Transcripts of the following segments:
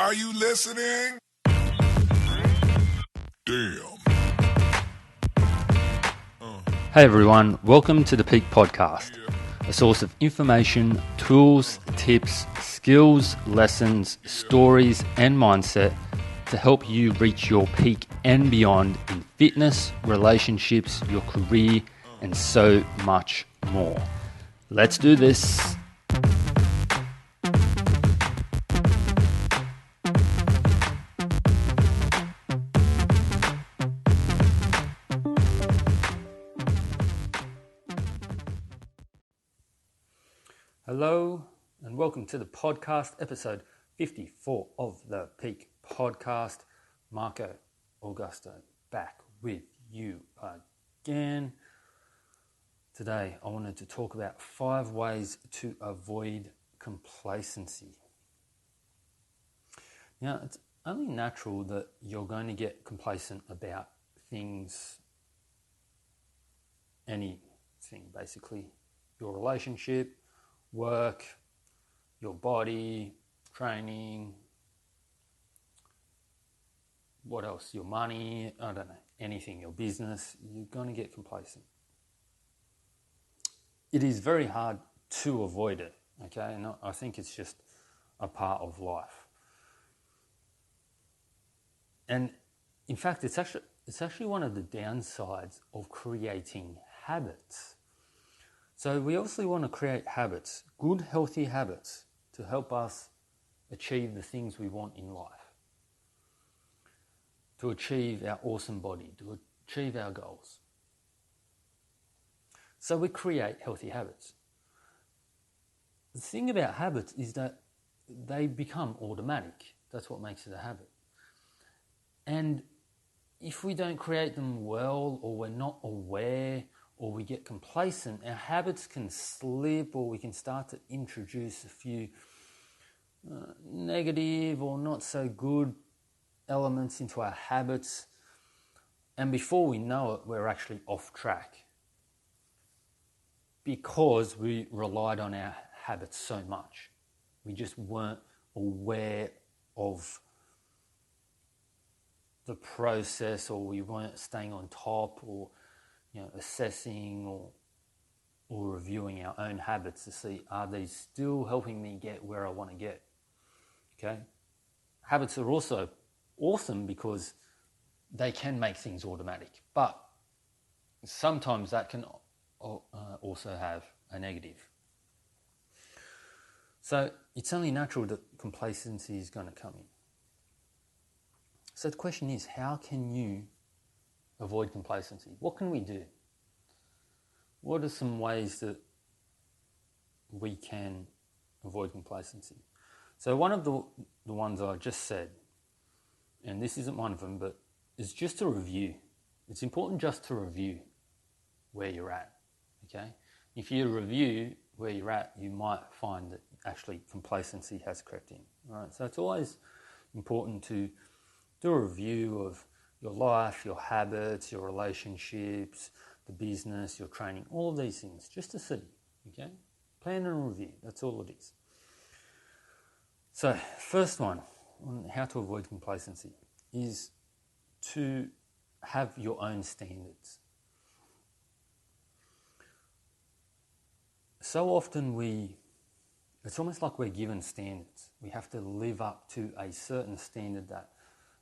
Are you listening? Damn. Hey everyone, welcome to the Peak Podcast, a source of information, tools, tips, skills, lessons, stories, and mindset to help you reach your peak and beyond in fitness, relationships, your career, and so much more. Let's do this. Hello and welcome to the podcast, episode 54 of the Peak Podcast. Marco Augusto back with you again. Today I wanted to talk about 5 ways to avoid complacency. Now, it's only natural that you're going to get complacent about things, anything basically, your relationship, work, your body, training, what else, your money, I don't know, anything, your business, you're going to get complacent. It is very hard to avoid it, okay? And I think it's just a part of life. And in fact, it's actually one of the downsides of creating habits. So we obviously want to create habits, good, healthy habits, to help us achieve the things we want in life, to achieve our awesome body, to achieve our goals. So we create healthy habits. The thing about habits is that they become automatic. That's what makes it a habit. And if we don't create them well, or we're not aware, or we get complacent, our habits can slip, or we can start to introduce a few negative or not so good elements into our habits. And before we know it, we're actually off track because we relied on our habits so much. We just weren't aware of the process, or we weren't staying on top, or assessing or reviewing our own habits to see, are these still helping me get where I want to get? Okay? Habits are also awesome because they can make things automatic, but sometimes that can also have a negative. So it's only natural that complacency is going to come in. So the question is, how can you avoid complacency? What can we do? What are some ways that we can avoid complacency? So one of the ones I just said, and this isn't one of them, but is just to review. It's important just to review where you're at, okay? If you review where you're at, you might find that actually complacency has crept in, right? So it's always important to do a review of your life, your habits, your relationships, the business, your training, all of these things, just to see, okay? Plan and review, that's all it is. So, first one on how to avoid complacency is to have your own standards. So often it's almost like we're given standards. We have to live up to a certain standard that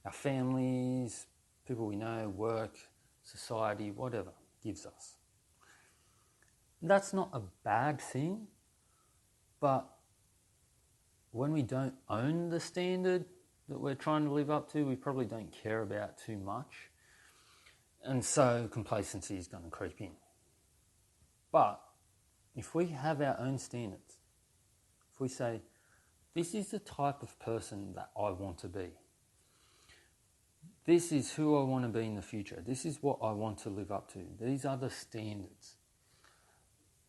our families, people we know, work, society, whatever, gives us. That's not a bad thing, but when we don't own the standard that we're trying to live up to, we probably don't care about too much. And so complacency is going to creep in. But if we have our own standards, if we say, this is the type of person that I want to be, this is who I want to be in the future, this is what I want to live up to, these are the standards,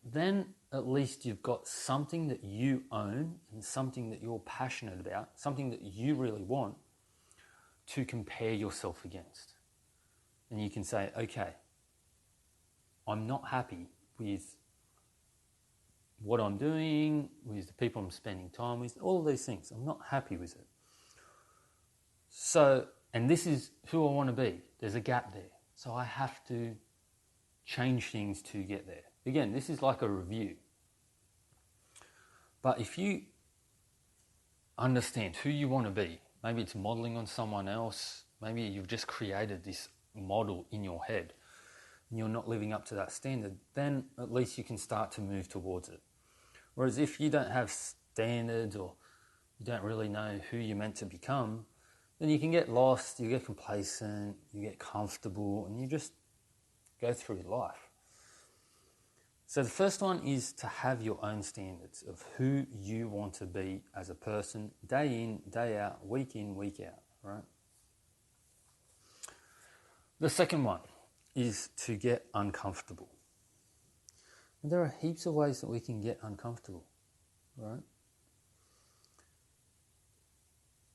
then at least you've got something that you own and something that you're passionate about, something that you really want to compare yourself against. And you can say, okay, I'm not happy with what I'm doing, with the people I'm spending time with, all of these things. I'm not happy with it. So, and this is who I want to be. There's a gap there. So I have to change things to get there. Again, this is like a review. But if you understand who you want to be, maybe it's modeling on someone else, maybe you've just created this model in your head and you're not living up to that standard, then at least you can start to move towards it. Whereas if you don't have standards or you don't really know who you're meant to become, then you can get lost, you get complacent, you get comfortable, and you just go through life. So the first one is to have your own standards of who you want to be as a person, day in, day out, week in, week out, right? The second one is to get uncomfortable. And there are heaps of ways that we can get uncomfortable, right?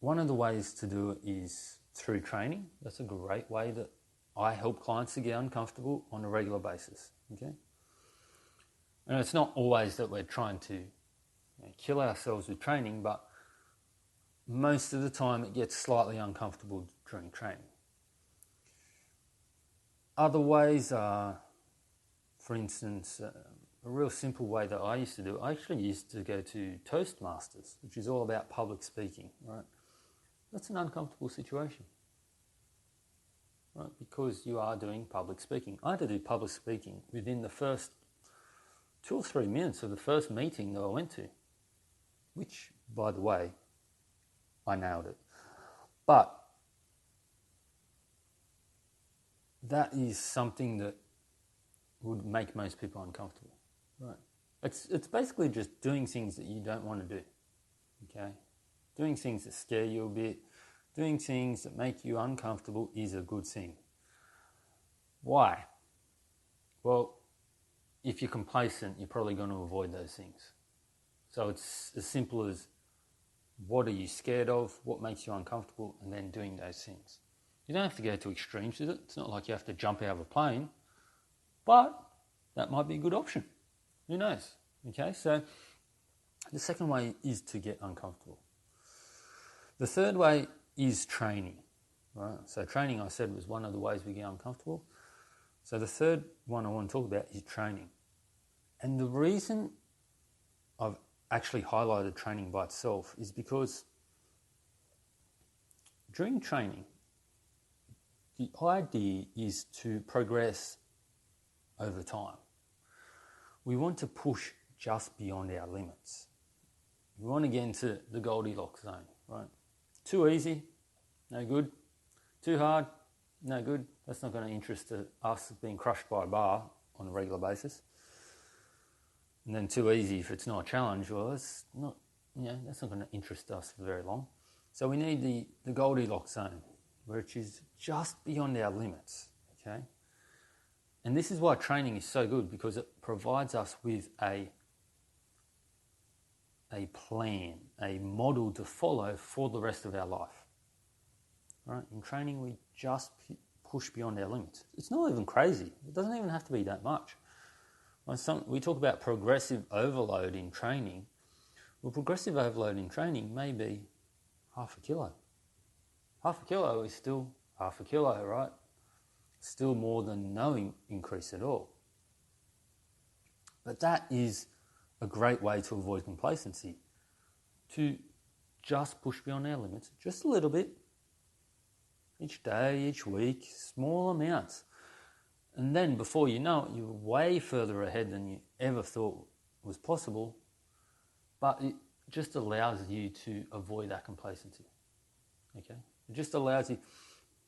One of the ways to do it is through training. That's a great way that I help clients to get uncomfortable on a regular basis, okay? And it's not always that we're trying to kill ourselves with training, but most of the time it gets slightly uncomfortable during training. Other ways are, for instance, a real simple way that I used to do it. I actually used to go to Toastmasters, which is all about public speaking, right? That's an uncomfortable situation, right? Because you are doing public speaking. I had to do public speaking within the first 2 or 3 minutes of the first meeting that I went to, which, by the way, I nailed it. But that is something that would make most people uncomfortable, right? It's basically just doing things that you don't want to do, okay? Doing things that scare you a bit, doing things that make you uncomfortable is a good thing. Why? Well, if you're complacent, you're probably going to avoid those things. So it's as simple as what are you scared of, what makes you uncomfortable, and then doing those things. You don't have to go to extremes with it. It's not like you have to jump out of a plane, but that might be a good option. Who knows? Okay, so the second way is to get uncomfortable. The third way is training, right? So training, I said, was one of the ways we get uncomfortable. So the third one I want to talk about is training. And the reason I've actually highlighted training by itself is because during training, the idea is to progress over time. We want to push just beyond our limits. We want to get into the Goldilocks zone, right? Too easy, no good. Too hard, no good. That's not going to interest us being crushed by a bar on a regular basis. And then too easy, if it's not a challenge, well, that's not going to interest us for very long. So we need the Goldilocks zone, which is just beyond our limits, okay? And this is why training is so good, because it provides us with a plan, a model to follow for the rest of our life. Right? In training, we just push beyond our limits. It's not even crazy. It doesn't even have to be that much. We talk about progressive overload in training. Well, progressive overload in training may be 0.5 kilo. 0.5 kilo is still 0.5 kilo, right? Still more than no increase at all. But that is a great way to avoid complacency, to just push beyond our limits, just a little bit, each day, each week, small amounts. And then before you know it, you're way further ahead than you ever thought was possible, but it just allows you to avoid that complacency, okay? It just allows you,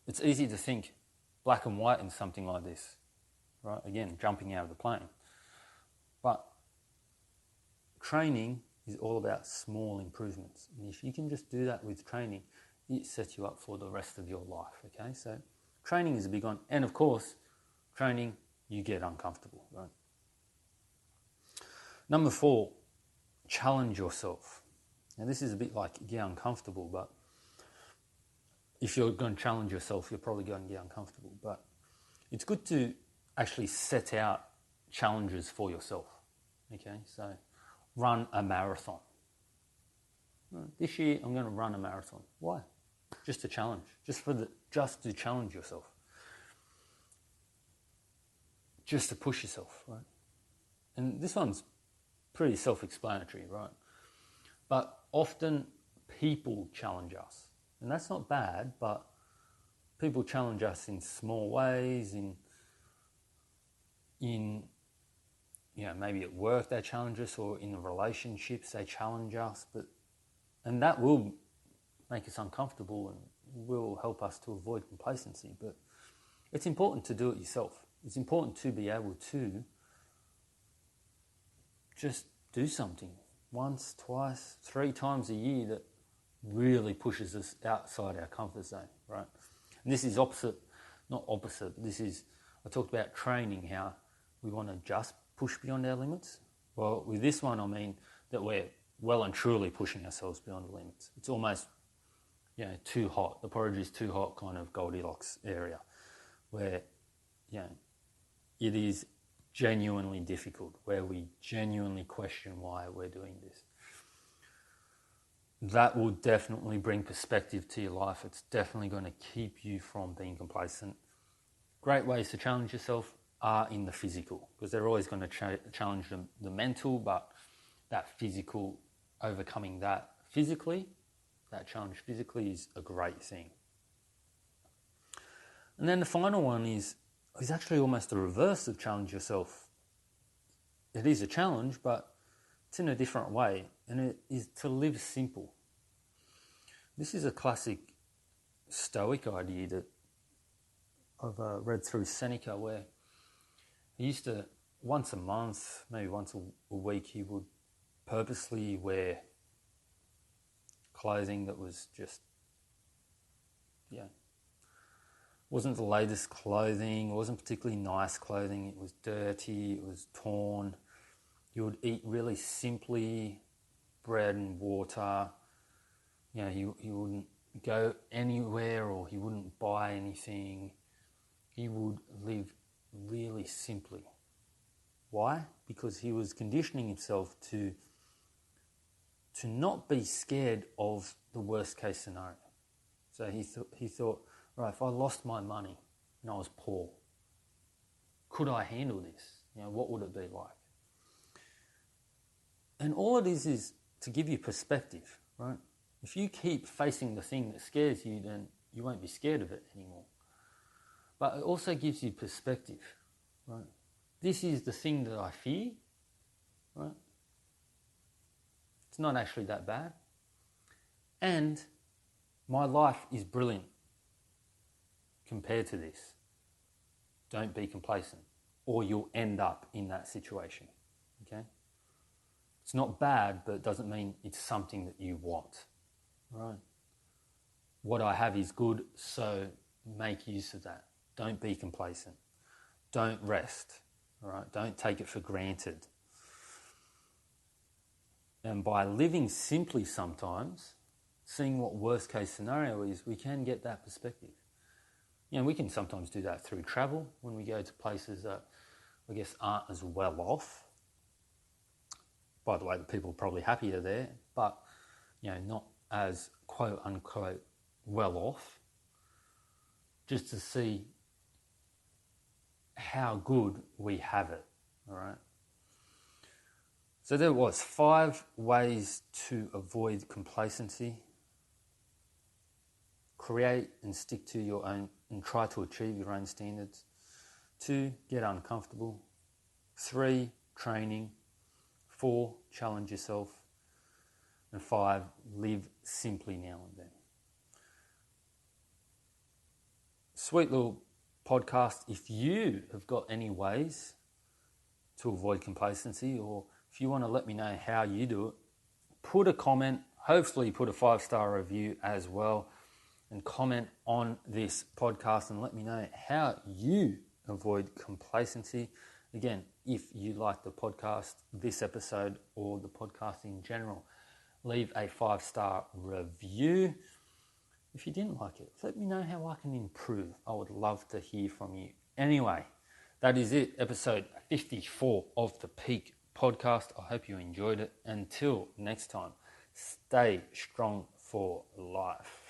it's easy to think black and white in something like this, right? Again, jumping out of the plane. But training is all about small improvements. And if you can just do that with training, it sets you up for the rest of your life, okay? So training is a big one. And of course, training, you get uncomfortable, right? Number 4, challenge yourself. Now this is a bit like get uncomfortable, but if you're going to challenge yourself, you're probably going to get uncomfortable. But it's good to actually set out challenges for yourself, okay? So run a marathon. This year, I'm going to run a marathon. Why? just to challenge, just to challenge yourself, just to push yourself, right? And this one's pretty self-explanatory, right? But often people challenge us, and that's not bad, but people challenge us in small ways, in maybe at work they challenge us, or in relationships they challenge us, and that will make us uncomfortable and will help us to avoid complacency. But it's important to do it yourself. It's important to be able to just do something once, twice, 3 times a year that really pushes us outside our comfort zone, right? And this is not opposite, I talked about training, how we want to just push beyond our limits. Well, with this one, I mean that we're well and truly pushing ourselves beyond the limits. It's almost, too hot. The porridge is too hot, kind of Goldilocks area, where, it is genuinely difficult, where we genuinely question why we're doing this. That will definitely bring perspective to your life. It's definitely going to keep you from being complacent. Great ways to challenge yourself are in the physical, because they're always going to challenge the mental, but that physical, overcoming that challenge physically is a great thing. And then the final one is actually almost the reverse of challenge yourself. It is a challenge, but it's in a different way, and it is to live simple. This is a classic Stoic idea that I've read through Seneca, where he used to, once a month, maybe once a week, he would purposely wear clothing that was just, wasn't the latest clothing, it wasn't particularly nice clothing, it was dirty, it was torn. He would eat really simply, bread and water. He wouldn't go anywhere, or he wouldn't buy anything. He would live really simply. Why? Because he was conditioning himself to not be scared of the worst case scenario. So he thought, right, if I lost my money and I was poor, could I handle this? What would it be like? And all it is to give you perspective, right? If you keep facing the thing that scares you, then you won't be scared of it anymore. But it also gives you perspective, right? This is the thing that I fear, right? It's not actually that bad. And my life is brilliant compared to this. Don't be complacent, or you'll end up in that situation, okay? It's not bad, but it doesn't mean it's something that you want, right? What I have is good, so make use of that. Don't be complacent. Don't rest, all right? Don't take it for granted. And by living simply sometimes, seeing what worst case scenario is, we can get that perspective. We can sometimes do that through travel, when we go to places that, I guess, aren't as well off. By the way, the people are probably happier there, but, not as quote unquote well off, just to see how good we have it, all right? So there was 5 ways to avoid complacency. Create and stick to your own, and try to achieve your own standards. 2, get uncomfortable. 3, training. 4, challenge yourself. And 5, live simply now and then. Sweet little podcast. If you have got any ways to avoid complacency, or if you want to let me know how you do it, put a comment, hopefully put a 5-star review as well, and comment on this podcast and let me know how you avoid complacency. Again, if you like the podcast, this episode, or the podcast in general, leave a 5-star review. If you didn't like it, let me know how I can improve. I would love to hear from you. Anyway, that is it. Episode 54 of the Peak Podcast. I hope you enjoyed it. Until next time, stay strong for life.